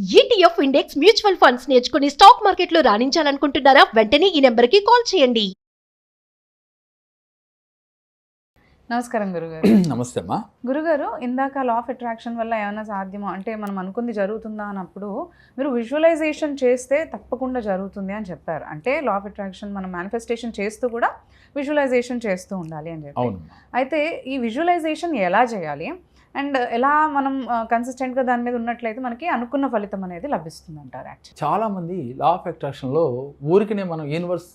ETF index mutual funds నేర్చుకుని stock మార్కెట్లో రాణించాలనుకుంటున్నారా? వెంటనే ఈ నెంబర్కి కాల్ చేయండి. నమస్కారం గురుగారు. నమస్తే అమ్మా. గురుగారు, ఇందాక లా ఆఫ్ అట్రాక్షన్ వల్ల ఏమైనా సాధ్యమో అంటే మనం అనుకుంది జరుగుతుందా అన్నప్పుడు మీరు విజువలైజేషన్ చేస్తే తప్పకుండా జరుగుతుంది అని చెప్పారు. అంటే లా ఆఫ్ అట్రాక్షన్ మనం మేనిఫెస్టేషన్ చేస్తూ కూడా విజువలైజేషన్ చేస్తూ ఉండాలి అని చెప్పి. అయితే ఈ విజువలైజేషన్ ఎలా చేయాలి అండ్ ఎలా మనం కన్సిస్టెంట్గా దాని మీద ఉన్నట్లయితే మనకి అనుకున్న ఫలితం అనేది లభిస్తుంది అంటారు? యాక్చువల్లీ చాలామంది లా ఆఫ్ అట్రాక్షన్లో ఊరికనే మనం యూనివర్స్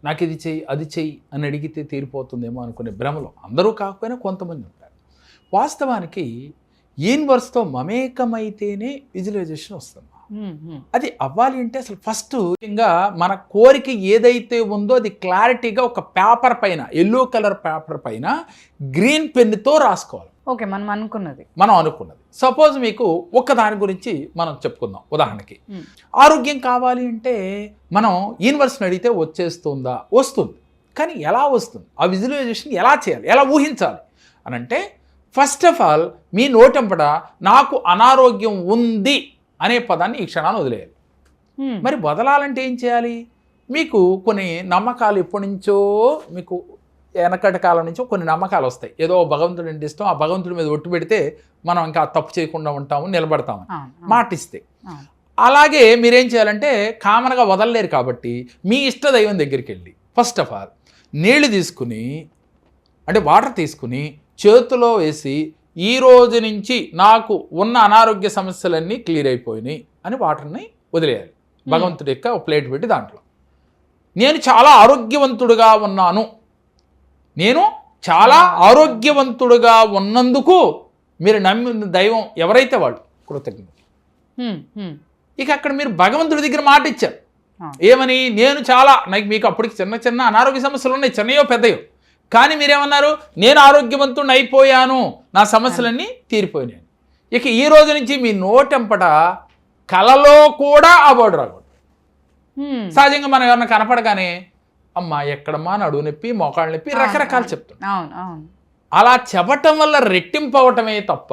నాకు ఇది చెయ్యి అది చెయ్యి అని అడిగితే తీరిపోతుందేమో అనుకునే భ్రమలో అందరూ కాకపోయినా కొంతమంది ఉంటారు. వాస్తవానికి యూనివర్స్తో మమేకమైతేనే విజువలైజేషన్ వస్తుంది. అది అవ్వాలి అంటే అసలు ఫస్ట్ ముఖ్యంగా మన కోరిక ఏదైతే ఉందో అది క్లారిటీగా ఒక పేపర్ పైన, ఎల్లో కలర్ పేపర్ పైన గ్రీన్ పెన్నుతో రాసుకోవాలి. ఓకే, మనం అనుకున్నది. సపోజ్ మీకు ఒక దాని గురించి మనం చెప్పుకుందాం. ఉదాహరణకి ఆరోగ్యం కావాలి అంటే మనం యూనివర్స్ని అడిగితే వచ్చేస్తుందా? వస్తుంది. కానీ ఎలా వస్తుంది? ఆ విజువలైజేషన్ ఎలా చేయాలి, ఎలా ఊహించాలి అని అంటే ఫస్ట్ ఆఫ్ ఆల్ మీ నోటెంపట నాకు అనారోగ్యం ఉంది అనే పదాన్ని ఈ క్షణాన్ని వదిలేయాలి. మరి వదలాలంటే ఏం చేయాలి? మీకు కొన్ని నమ్మకాలు ఎప్పటి నుంచో మీకు వెనకటి కాలం నుంచో కొన్ని నమ్మకాలు వస్తాయి. ఏదో భగవంతుడు అంటే ఇష్టం, ఆ భగవంతుడి మీద ఒట్టు పెడితే మనం ఇంకా తప్పు చేయకుండా ఉంటాము, నిలబడతామని మాటిస్తే. అలాగే మీరేం చేయాలంటే కామన్గా వదలలేరు కాబట్టి మీ ఇష్ట దైవం దగ్గరికి వెళ్ళి ఫస్ట్ ఆఫ్ ఆల్ నీళ్లు తీసుకుని అంటే వాటర్ తీసుకుని చేతిలో వేసి ఈ రోజు నుంచి నాకు ఉన్న అనారోగ్య సమస్యలన్నీ క్లియర్ అయిపోయినాయి అని వాటర్ని వదిలేయాలి. భగవంతుడి యొక్క ఒక ప్లేట్ పెట్టి దాంట్లో నేను చాలా ఆరోగ్యవంతుడుగా ఉన్నాను, నేను చాలా ఆరోగ్యవంతుడుగా ఉన్నందుకు మీరు నమ్మిన దైవం ఎవరైతే వాళ్ళు కృతజ్ఞత. ఇక అక్కడ మీరు భగవంతుడి దగ్గర మాట ఇచ్చారు. ఏమని? నేను చాలా మీకు అప్పటికి చిన్న చిన్న అనారోగ్య సమస్యలు ఉన్నాయి, చిన్నయో పెద్దయో, కానీ మీరేమన్నారు? నేను ఆరోగ్యవంతుడిని అయిపోయాను, నా సమస్యలన్నీ తీరిపోయినాయి. ఇక ఈ రోజు నుంచి మీ నోటెంపట కలలో కూడా ఆ బోర్డు రాకూడదు. సహజంగా మనం ఎవరన్నా కనపడగానే అమ్మా ఎక్కడమ్మా నడువు నొప్పి, మోకాళ్ళ నొప్పి, రకరకాలు చెప్తాం. అలా చెప్పటం వల్ల రెట్టింపు అవటమే తప్ప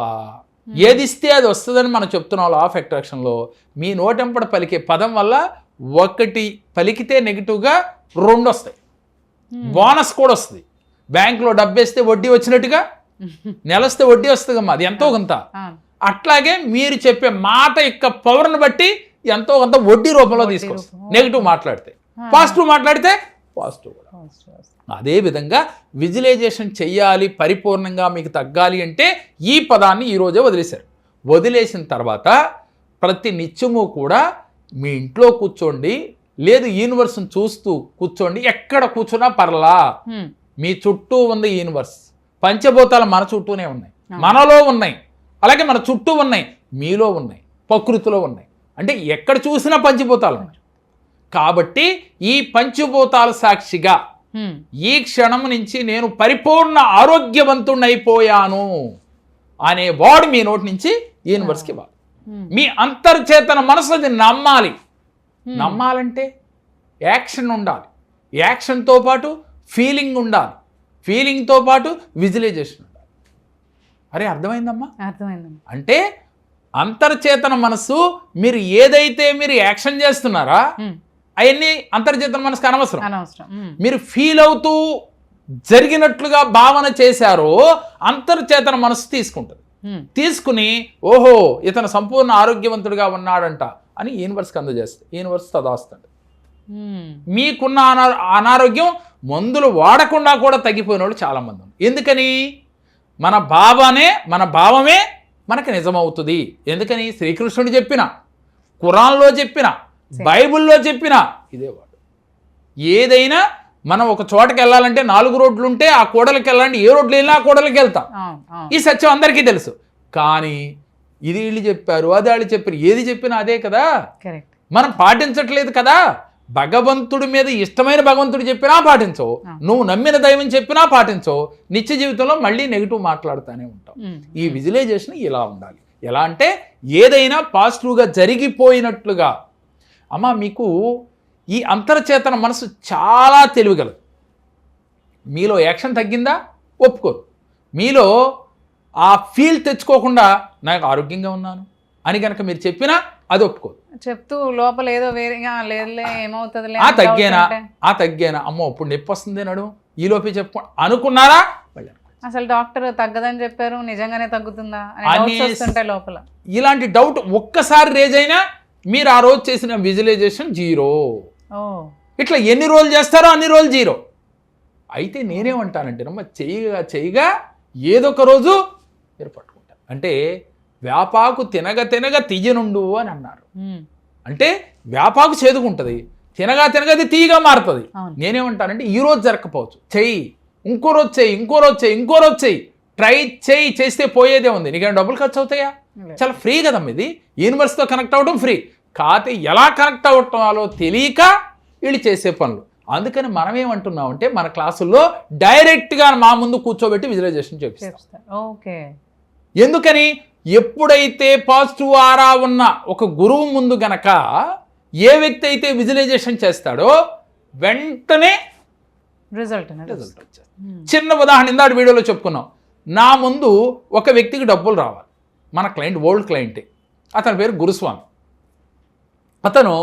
ఏది ఇస్తే అది వస్తుందని మనం చెప్తున్నాం. లా ఆఫ్ అట్రాక్షన్లో మీ నోటెంపట పలికే పదం వల్ల ఒకటి పలికితే నెగిటివ్గా రెండు వస్తాయి, బోనస్ కూడా వస్తుంది. బ్యాంకులో డబ్బేస్తే వడ్డీ వచ్చినట్టుగా నెలస్తే వడ్డీ వస్తుందమ్మా, అది ఎంతో కొంత. అట్లాగే మీరు చెప్పే మాట యొక్క పవర్ని బట్టి ఎంతో కొంత వడ్డీ రూపంలో తీసుకొస్తుంది. నెగిటివ్ మాట్లాడితే, పాజిటివ్ మాట్లాడితే పాజిటివ్ కూడా. అదేవిధంగా విజువలైజేషన్ చెయ్యాలి, పరిపూర్ణంగా మీకు తగ్గాలి అంటే ఈ పదాన్ని ఈరోజే వదిలేశారు. వదిలేసిన తర్వాత ప్రతి నిత్యము కూడా మీ ఇంట్లో కూర్చోండి, లేదు యూనివర్స్ని చూస్తూ కూర్చోండి. ఎక్కడ కూర్చున్నా పర్లా, మీ చుట్టూ ఉంది యూనివర్స్. పంచభూతాలు మన చుట్టూనే ఉన్నాయి, మనలో ఉన్నాయి, అలాగే మన చుట్టూ ఉన్నాయి, మీలో ఉన్నాయి, ప్రకృతిలో ఉన్నాయి. అంటే ఎక్కడ చూసినా పంచభూతాలు ఉన్నాయి. కాబట్టి ఈ పంచభూతాల సాక్షిగా ఈ క్షణం నుంచి నేను పరిపూర్ణ ఆరోగ్యవంతుడిని అయిపోయాను అనే వాడు మీ నోటి నుంచి యూనివర్స్కి ఇవ్వాలి. మీ అంతర్చేతన మనసు అది నమ్మాలి. నమ్మాలంటే యాక్షన్ ఉండాలి, యాక్షన్తో పాటు ఫీలింగ్ ఉండాలి, ఫీలింగ్తో పాటు విజువలైజేషన్ ఉండాలి. అరే అర్థమైందమ్మా? అర్థమైందమ్మా. అంటే అంతర్చేతన మనసు మీరు ఏదైతే మీరు యాక్షన్ చేస్తున్నారా అవన్నీ అంతర్చేతన మనసుకు అనవసరం. మీరు ఫీల్ అవుతూ జరిగినట్లుగా భావన చేశారో అంతర్చేతన మనసు తీసుకుంటుంది. తీసుకుని ఓహో ఇతను సంపూర్ణ ఆరోగ్యవంతుడిగా ఉన్నాడంట అని యూనివర్స్కి అందజేస్తుంది. యూనివర్స్ తదాస్తుంది. మీకున్న అనారోగ్యం మందులు వాడకుండా కూడా తగ్గిపోయిన వాళ్ళు చాలామంది ఉన్నారు. ఎందుకని? మన భావమే మనకి నిజమవుతుంది. ఎందుకని? శ్రీకృష్ణుడు చెప్పిన, ఖురాన్లో చెప్పిన, బైబిల్లో చెప్పిన ఇదే వాడు. ఏదైనా మనం ఒక చోటకి వెళ్ళాలంటే 4 రోడ్లు ఉంటే ఆ కూడలికి వెళ్ళాలంటే ఏ రోడ్లు వెళ్ళినా ఆ కూడలికి వెళ్తాం. ఈ సత్యం అందరికీ తెలుసు. కానీ ఇది వీళ్ళు చెప్పారు, అది వాళ్ళు చెప్పారు, ఏది చెప్పినా అదే కదా, మనం పాటించట్లేదు కదా. భగవంతుడి మీద ఇష్టమైన భగవంతుడు చెప్పినా పాటించవు, నువ్వు నమ్మిన దైవం చెప్పినా పాటించవు, నిత్య జీవితంలో మళ్ళీ నెగిటివ్ మాట్లాడుతూనే ఉంటావు. ఈ విజువలైజేషన్ ఇలా ఉండాలి. ఎలా అంటే ఏదైనా పాజిటివ్గా జరిగిపోయినట్లుగా. అమ్మ మీకు ఈ అంతర్చేతన మనసు చాలా తెలివిగలదు. మీలో యాక్షన్ తగ్గిందా ఒప్పుకోరు. మీలో ఆ ఫీల్ తెచ్చుకోకుండా నాకు ఆరోగ్యంగా ఉన్నాను, అని కనుక మీరు చెప్పినా అది ఒప్పుకోదు. చెప్తూ లోపల ఏదో వేరే లేదులే ఏమవుతుందిలే ఆ తగ్గానా అమ్మో ఇప్పుడు నొప్పి వస్తుంది నడు ఈ లోపే చెప్పు అనుకున్నారా మళ్ళీ అసలు డాక్టర్ తగ్గదని చెప్పారు నిజంగానే తగ్గుతుందా అని లోపల ఇలాంటి డౌట్ ఒక్కసారి రేజ్ అయినా మీరు ఆ రోజు చేసిన విజువలైజేషన్ 0. ఇట్లా ఎన్ని రోజులు చేస్తారో అన్ని రోజులు 0. అయితే నేనేమంటానంటే చేయగా ఏదో ఒక రోజు మీరు పట్టుకుంటారు. అంటే వేపాకు తినగ తీయనుండు అని అన్నారు. అంటే వేపాకు చేదుకుంటుంది, తినగా అది తీయగా మారుతుంది. నేనేమంటానంటే ఈ రోజు జరగకపోవచ్చు, చెయ్యి, ఇంకో రోజు చెయ్యి, ట్రై చేస్తే పోయేదే ఉంది. నీకేమైనా డబ్బులు ఖర్చు అవుతాయా? చాలా ఫ్రీ కదమ్మా ఇది. యూనివర్స్తో కనెక్ట్ అవ్వడం ఫ్రీ. కాకపోతే ఎలా కనెక్ట్ అవ్వటాలో తెలియక వీళ్ళు చేసే పనులు. అందుకని మనం ఏమంటున్నామంటే మన క్లాసుల్లో డైరెక్ట్గా మా ముందు కూర్చోబెట్టి విజువలైజేషన్ చేపిస్తాం. ఓకే. ఎందుకని ఎప్పుడైతే పాజిటివ్ ఆరా ఉన్న ఒక గురువు ముందు గనక ఏ వ్యక్తి అయితే విజువలైజేషన్ చేస్తాడో వెంటనే రిజల్ట్ వచ్చేస్తుంది. చిన్న ఉదాహరణ ఇందాటి వీడియోలో చెప్పుకున్నాం. నా ముందు ఒక వ్యక్తికి డబ్బులు రావాలి, మన క్లయింట్ ఓల్డ్ క్లయింటే, అతని పేరు గురుస్వామి. అతను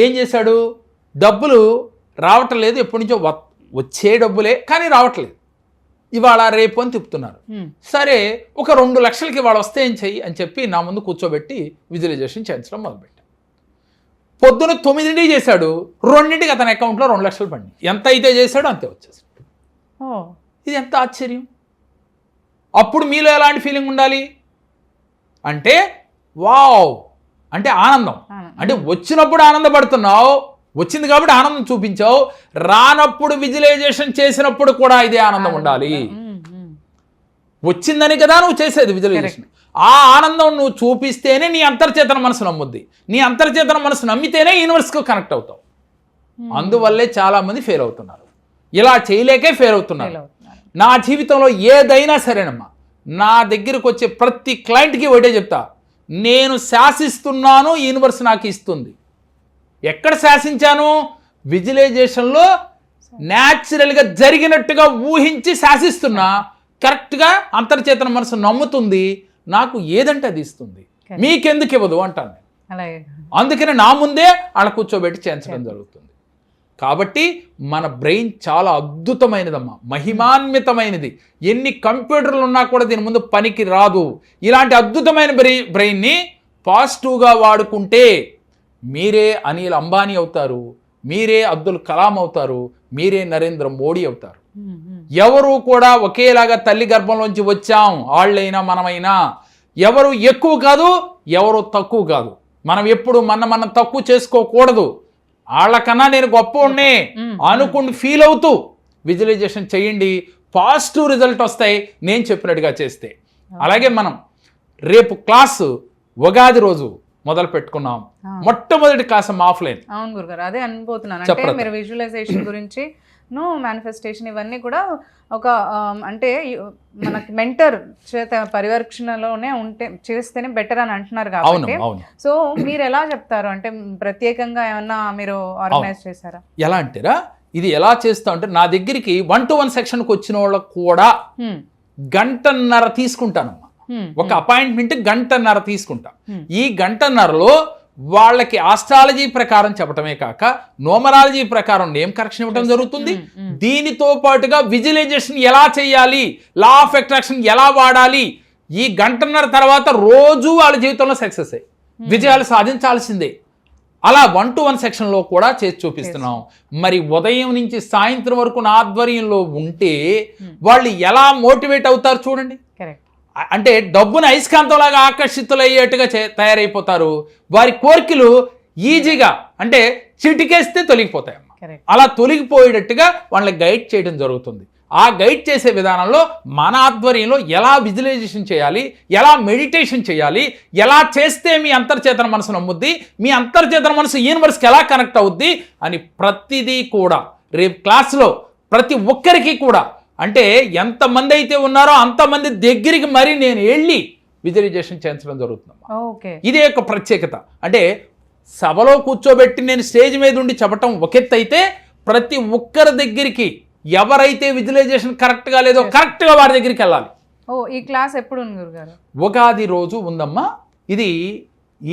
ఏం చేశాడు, డబ్బులు రావటం లేదు, ఎప్పటి నుంచో వచ్చే డబ్బులే కానీ రావట్లేదు, ఇవాళ రేపు అని తిప్పుతున్నారు. సరే ఒక 2 లక్షలకి ఇవాళ వస్తే ఏం చెయ్యి అని చెప్పి నా ముందు కూర్చోబెట్టి విజువలైజేషన్ చేయించడం మొదలుపెట్టాను. పొద్దున 9 చేశాడు, 2 అతని అకౌంట్లో 2 లక్షలు పడి ఎంత అయితే చేశాడో అంతే వచ్చేసాడు. ఇది ఎంత ఆశ్చర్యం. అప్పుడు మీలో ఎలాంటి ఫీలింగ్ ఉండాలి అంటే వావ్ అంటే ఆనందం. అంటే వచ్చినప్పుడు ఆనందపడుతున్నావు, వచ్చింది కాబట్టి ఆనందం చూపించావు, రానప్పుడు విజువలైజేషన్ చేసినప్పుడు కూడా ఇదే ఆనందం ఉండాలి. వచ్చిందని కదా నువ్వు చేసేది విజువలైజేషన్, ఆ ఆనందం నువ్వు చూపిస్తేనే నీ అంతర్చేతన మనసు నమ్ముద్ది. నీ అంతర్చేతన మనసు నమ్మితేనే యూనివర్స్కి కనెక్ట్ అవుతావు. అందువల్లే చాలా మంది ఫెయిల్ అవుతున్నారు, ఇలా చేయలేకే ఫెయిల్ అవుతున్నారు. నా జీవితంలో ఏదైనా సరేనమ్మా, నా దగ్గరకు వచ్చే ప్రతి క్లయింట్కి ఒకటే చెప్తా, నేను శాసిస్తున్నాను, యూనివర్స్ నాకు ఇస్తుంది. ఎక్కడ శాసించాను? విజువలైజేషన్లో న్యాచురల్గా జరిగినట్టుగా ఊహించి శాసిస్తున్నా, కరెక్ట్గా అంతర్చేతన మనసు నమ్ముతుంది, నాకు ఏదంటే అది ఇస్తుంది, మీకెందుకు ఇవ్వదు అంటాను. అందుకని నా ముందే అలా కూర్చోబెట్టి చేయించడం జరుగుతుంది. కాబట్టి మన బ్రెయిన్ చాలా అద్భుతమైనదమ్మా, మహిమాన్వితమైనది. ఎన్ని కంప్యూటర్లు ఉన్నా కూడా దీని ముందు పనికి రాదు. ఇలాంటి అద్భుతమైన బ్రెయిన్ని పాజిటివ్గా వాడుకుంటే మీరే అనిల్ అంబానీ అవుతారు, మీరే అబ్దుల్ కలాం అవుతారు, మీరే నరేంద్ర మోడీ అవుతారు. ఎవరు కూడా ఒకేలాగా తల్లి గర్భంలోంచి వచ్చాం, వాళ్ళైనా మనమైనా. ఎవరు ఎక్కువ కాదు, ఎవరు తక్కువ కాదు. మనం ఎప్పుడు మనం తక్కువ చేసుకోకూడదు. వాళ్ళకన్నా నేను గొప్ప ఉన్నా అనుకుని ఫీల్ అవుతూ విజువలైజేషన్ చేయండి, పాజిటివ్ రిజల్ట్ వస్తాయి నేను చెప్పినట్టుగా చేస్తే. అలాగే మనం రేపు క్లాసు ఉగాది రోజు మొదలు పెట్టుకున్నాం, మొట్టమొదటి క్లాస్ ఆఫ్లైన్. అవును గురుగారు, అదే అనుకోతున్నాను. అంటే మీరు విజువలైజేషన్ గురించి మేనిఫెస్టేషన్ ఇవన్నీ కూడా ఒక అంటే మనకి మెంటర్ చేత పరిరక్షణలోనే చేస్తేనే బెటర్ అని అంటున్నారు కాబట్టి, సో మీరు ఎలా చెప్తారు? అంటే ప్రత్యేకంగా ఏమన్నా మీరు ఆర్గనైజ్ చేశారా? ఎలా అంటారా, ఇది ఎలా చేస్తా అంటే నా దగ్గరికి 1-to-1 సెక్షన్కి వచ్చిన వాళ్ళకు కూడా 1.5 గంట తీసుకుంటానమ్మా. ఒక అపాయింట్మెంట్ 1.5 గంట తీసుకుంటా. ఈ 1.5 గంటలో వాళ్ళకి ఆస్ట్రాలజీ ప్రకారం చెప్పటమే కాక న్యూమరాలజీ ప్రకారం నేమ్ కరెక్షన్ ఇవ్వడం జరుగుతుంది. దీనితో పాటుగా విజువలైజేషన్ ఎలా చేయాలి, లా ఆఫ్ అట్రాక్షన్ ఎలా వాడాలి, ఈ 1.5 గంట తర్వాత రోజు వాళ్ళ జీవితంలో సక్సెస్ అయ్యి విజయాలు సాధించాల్సిందే. అలా 1-to-1 సెక్షన్లో కూడా చేసి చూపిస్తున్నాం. మరి ఉదయం నుంచి సాయంత్రం వరకు నా ఆధ్వర్యంలో ఉంటే వాళ్ళు ఎలా మోటివేట్ అవుతారు చూడండి. అంటే డబ్బును అయస్కాంతంలాగా ఆకర్షితులయ్యేట్టుగా తయారైపోతారు. వారి కోరికలు ఈజీగా అంటే చిటికేస్తే తొలగిపోతాయి. అలా తొలగిపోయేటట్టుగా వాళ్ళని గైడ్ చేయడం జరుగుతుంది. ఆ గైడ్ చేసే విధానంలో మన ఆధ్వర్యంలో ఎలా విజువలైజేషన్ చేయాలి, ఎలా మెడిటేషన్ చేయాలి, ఎలా చేస్తే మీ అంతర్చేతన మనసు నమ్ముద్ది, మీ అంతర్చేతన మనసు యూనివర్స్కి ఎలా కనెక్ట్ అవుద్ది అని ప్రతిదీ కూడా రేపు క్లాస్లో ప్రతి ఒక్కరికి కూడా, అంటే ఎంతమంది అయితే ఉన్నారో అంతమంది దగ్గరికి మరి నేను వెళ్ళి విజువలైజేషన్ చేయించడం జరుగుతుంది. ఇదే ఒక ప్రత్యేకత. అంటే సభలో కూర్చోబెట్టి నేను స్టేజ్ మీద ఉండి చెప్పటం ఒక ఎత్తు అయితే, ప్రతి ఒక్కరి దగ్గరికి ఎవరైతే విజువలైజేషన్ కరెక్ట్గా లేదో కరెక్ట్గా వారి దగ్గరికి వెళ్ళాలి. ఈ క్లాస్ ఎప్పుడు ఉంది గురుగారు? ఉగాది రోజు ఉందమ్మా. ఇది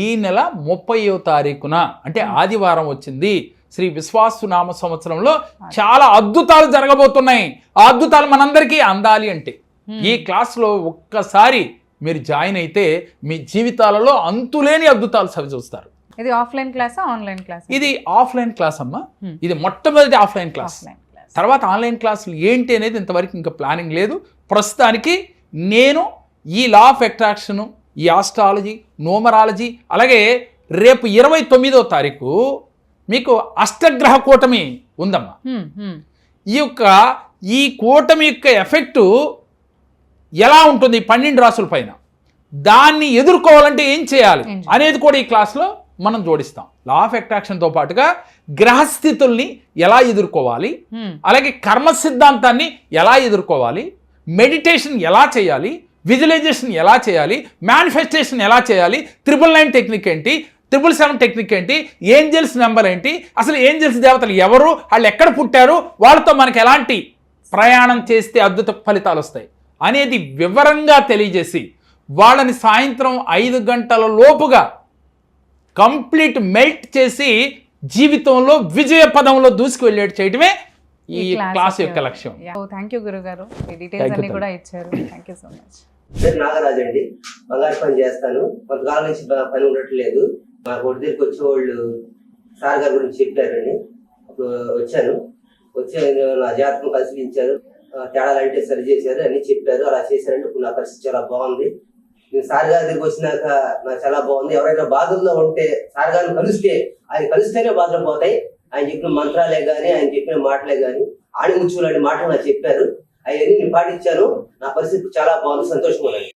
ఈ నెల 30వ తారీఖున అంటే ఆదివారం వచ్చింది. శ్రీ విశ్వావసునామ సంవత్సరంలో చాలా అద్భుతాలు జరగబోతున్నాయి. ఆ అద్భుతాలు మనందరికీ అందాలి అంటే ఈ క్లాస్లో ఒక్కసారి మీరు జాయిన్ అయితే మీ జీవితాలలో అంతులేని అద్భుతాలు చూస్తారు. ఇది ఆఫ్లైన్ క్లాసా ఆన్లైన్ క్లాస్? ఇది ఆఫ్లైన్ క్లాస్ అమ్మా. ఇది మొట్టమొదటి ఆఫ్లైన్ క్లాస్. తర్వాత ఆన్లైన్ క్లాసులు ఏంటి అనేది ఇంతవరకు ఇంకా ప్లానింగ్ లేదు. ప్రస్తుతానికి నేను ఈ లా ఆఫ్ అట్రాక్షన్, ఈ ఆస్ట్రాలజీ, న్యూమరాలజీ, అలాగే రేపు 29వ తారీఖు మీకు అష్టగ్రహ కూటమి ఉందమ్మా. ఈ కూటమి యొక్క ఎఫెక్టు ఎలా ఉంటుంది 12 రాసుల పైన, దాన్ని ఎదుర్కోవాలంటే ఏం చేయాలి అనేది కూడా ఈ క్లాస్లో మనం జోడిస్తాం. లా ఆఫ్ అట్రాక్షన్తో పాటుగా గ్రహస్థితుల్ని ఎలా ఎదుర్కోవాలి, అలాగే కర్మ సిద్ధాంతాన్ని ఎలా ఎదుర్కోవాలి, మెడిటేషన్ ఎలా చేయాలి, విజువలైజేషన్ ఎలా చేయాలి, మేనిఫెస్టేషన్ ఎలా చేయాలి, 999 టెక్నిక్ ఏంటి, 777 టెక్నిక్ ఏంటి, ఏంజల్స్ నెంబర్ ఏంటి, అసలు ఏంజల్స్ దేవతలు ఎవరు, వాళ్ళు ఎక్కడ పుట్టారు, వాళ్ళతో మనకి ఎలాంటి ప్రయాణం చేస్తే అద్భుత ఫలితాలు వస్తాయి అనేది వివరంగా తెలియజేసి వాళ్ళని సాయంత్రం 5 గంటల లోపుగా కంప్లీట్ మెల్ట్ చేసి జీవితంలో విజయ పదంలో దూసుకు వెళ్ళేట్టు చేయడమే ఈ క్లాస్ యొక్క లక్ష్యం. థ్యాంక్ యూ గురుగారు, ఈ డీటెయిల్స్ అన్ని కూడా ఇచ్చారు. Thank you so much. పేరు నాగరాజు అండి. బంగారు పని చేస్తాను. కొంతకాలం నుంచి పని ఉండట్లేదు. మాకు ఒడి దగ్గరికి వచ్చేవాళ్ళు సార్ గారి గురించి చెప్పారండి. అప్పుడు వచ్చి నా జాతకం పరిశీలించారు, తేడాలు అంటే సరి చేశారు, అన్ని చెప్పారు. అలా చేశారంటే ఇప్పుడు నా పరిస్థితి చాలా బాగుంది. నేను సార్ గారి దగ్గరికి వచ్చినాక నాకు చాలా బాగుంది. ఎవరైనా బాధల్లో ఉంటే సార్ గారిని కలిస్తేనే బాధలు పోతాయి. ఆయన చెప్పిన మంత్రాలే కానీ, ఆయన చెప్పిన మాటలే కానీ, ఆణిముత్యాలు లాంటి మాటలు నాకు చెప్పారు. అవన్నీ నేను పాటించాను. నా పరిస్థితి చాలా బాగుంది, సంతోషంగా ఉంది.